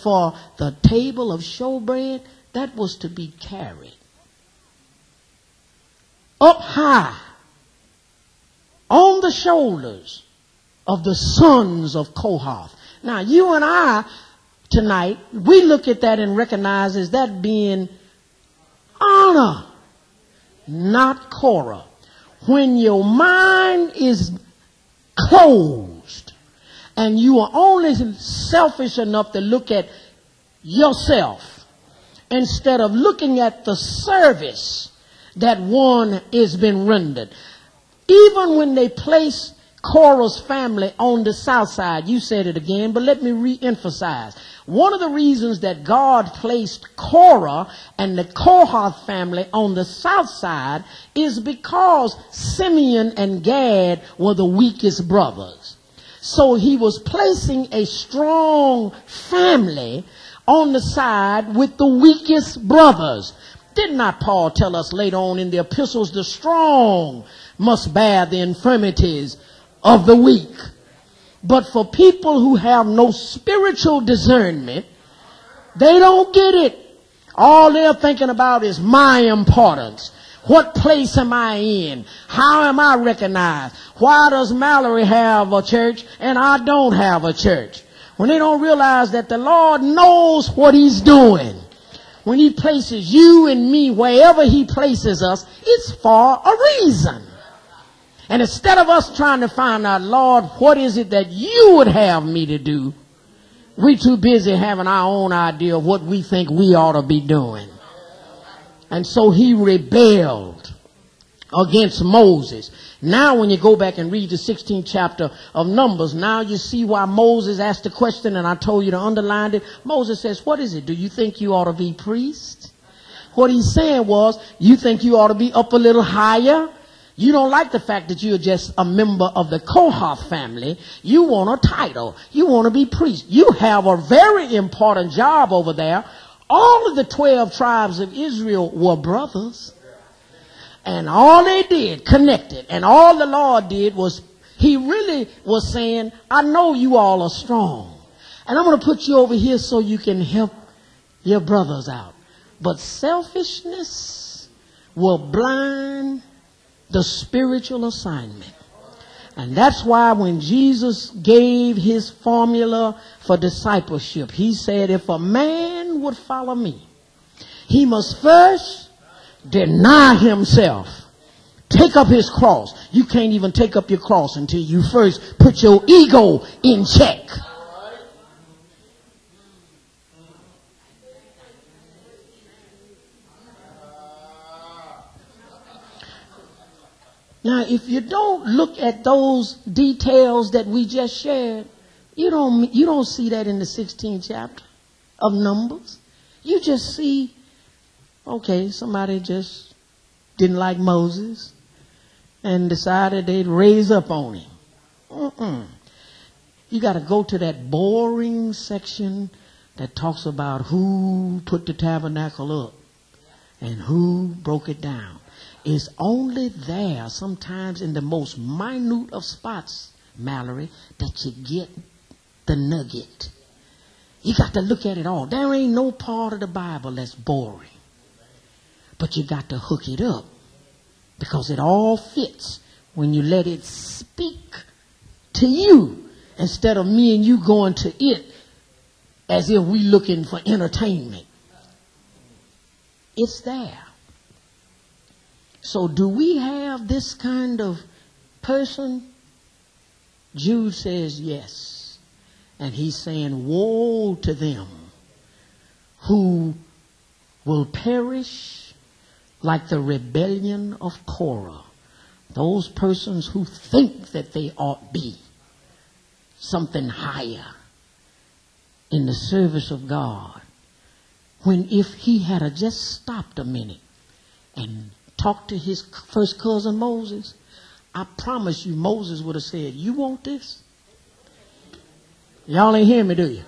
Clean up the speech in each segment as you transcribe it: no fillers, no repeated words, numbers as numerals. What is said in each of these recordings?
for the table of showbread, that was to be carried up high on the shoulders of the sons of Korah. Now, you and I tonight, we look at that and recognize as that being honor, not Korah. When your mind is closed and you are only selfish enough to look at yourself instead of looking at the service that one has been rendered. Even when they place Korah's family on the south side, you said it again, but let me re-emphasize. One of the reasons that God placed Korah and the Kohath family on the south side is because Simeon and Gad were the weakest brothers. So he was placing a strong family on the side with the weakest brothers. Did not Paul tell us later on in the epistles, the strong must bear the infirmities of the weak? But for people who have no spiritual discernment, they don't get it. All they're thinking about is my importance. What place am I in? How am I recognized? Why does Mallory have a church and I don't have a church? When they don't realize that the Lord knows what he's doing. When he places you and me wherever he places us, it's for a reason. And instead of us trying to find out, Lord, what is it that you would have me to do? We too busy having our own idea of what we think we ought to be doing. And so he rebelled against Moses. Now when you go back and read the 16th chapter of Numbers, now you see why Moses asked the question, and I told you to underline it. Moses says, what is it? Do you think you ought to be priest? What he's saying was, you think you ought to be up a little higher? You don't like the fact that you're just a member of the Kohath family. You want a title. You want to be priest. You have a very important job over there. All of the 12 tribes of Israel were brothers. And all they did, connected. And all the Lord did was, he really was saying, I know you all are strong. And I'm going to put you over here so you can help your brothers out. But selfishness will blind the spiritual assignment. And that's why when Jesus gave his formula for discipleship, he said, if a man would follow me, he must first deny himself, take up his cross. You can't even take up your cross until you first put your ego in check. Now, if you don't look at those details that we just shared, you don't see that in the 16th chapter of Numbers. You just see, okay, somebody just didn't like Moses and decided they'd raise up on him. You got to go to that boring section that talks about who put the tabernacle up and who broke it down. It's only there sometimes in the most minute of spots, Mallory, that you get the nugget. You got to look at it all. There ain't no part of the Bible that's boring. But you got to hook it up because it all fits when you let it speak to you instead of me and you going to it as if we looking for entertainment. It's there. So do we have this kind of person? Jude says yes. And he's saying, woe to them who will perish like the rebellion of Korah. Those persons who think that they ought be something higher in the service of God. When if he had just stopped a minute and talked to his first cousin Moses, I promise you Moses would have said, you want this? Y'all ain't hear me, do you?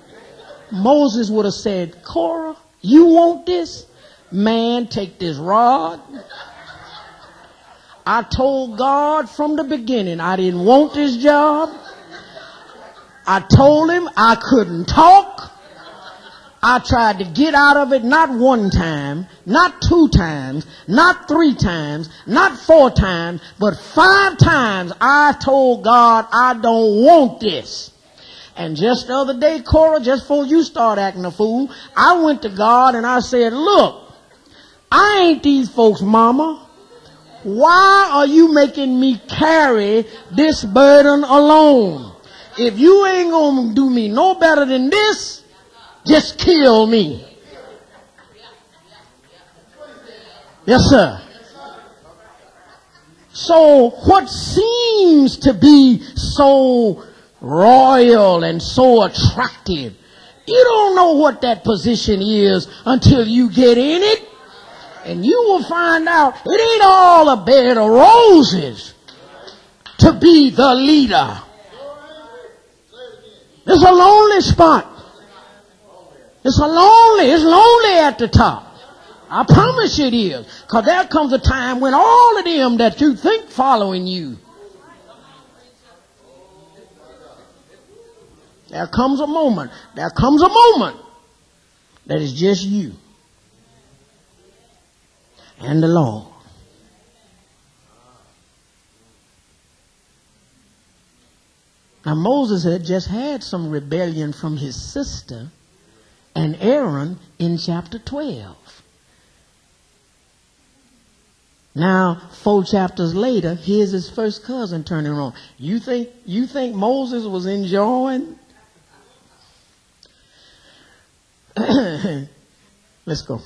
Moses would have said, Korah, you want this? Man, take this rod. I told God from the beginning I didn't want this job. I told him I couldn't talk. I tried to get out of it not one time, not 2 times, not 3 times, not 4 times, but 5 times I told God I don't want this. And just the other day, Korah, just before you start acting a fool, I went to God and I said, look, I ain't these folks' mama. Why are you making me carry this burden alone? If you ain't gonna do me no better than this, just kill me. Yes, sir. So what seems to be so royal and so attractive, you don't know what that position is until you get in it. And you will find out it ain't all a bed of roses to be the leader. It's a lonely spot. It's lonely at the top. I promise you it is. Because there comes a time when all of them that you think following you, there comes a moment that is just you and the Lord. Now Moses had just had some rebellion from his sister and Aaron in chapter 12. Now 4 chapters later, here's his first cousin turning around. You think Moses was enjoying? Let's go.